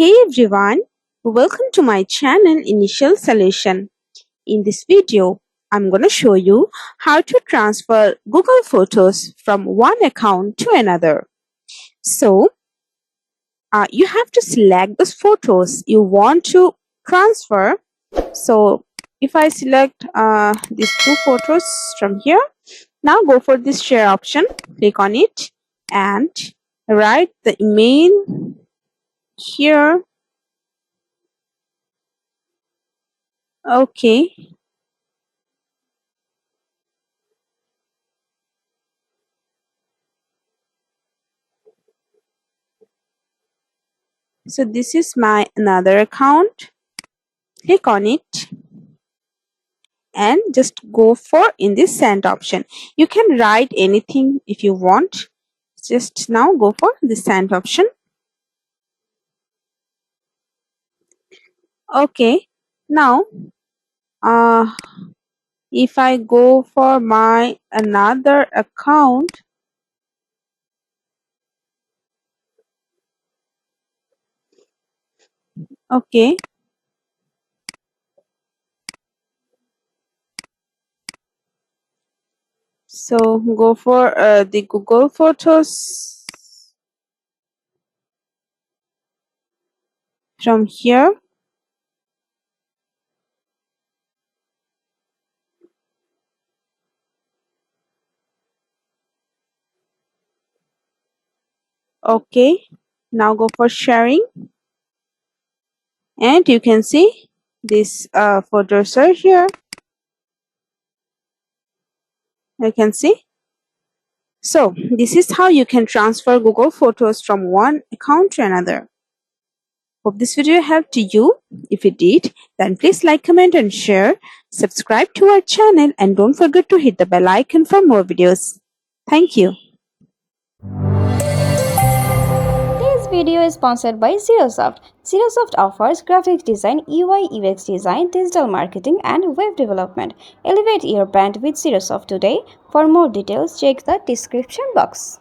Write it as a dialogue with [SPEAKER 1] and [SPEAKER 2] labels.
[SPEAKER 1] Hey everyone, welcome to my channel Initial Solution. In this video, I'm going to show you how to transfer Google Photos from one account to another. So, you have to select those photos you want to transfer. So, if I select these two photos from here, now go for this share option, click on it and write the email here. Okay. So this is my another account. Click on it and just go for in this send option. You can write anything if you want. Just now go for the send option. Okay. Now if I go for my another account, okay, so go for the Google Photos from here. Okay, now go for sharing and you can see these photos are here. You can see. So this is how you can transfer Google Photos from one account to another. Hope this video helped you. If it did, then please like, comment and share. Subscribe to our channel and don't forget to hit the bell icon for more videos. Thank you.
[SPEAKER 2] This video is sponsored by Zerosoft. Zerosoft offers graphic design, UI UX design, digital marketing, and web development. Elevate your brand with Zerosoft today. For more details, check the description box.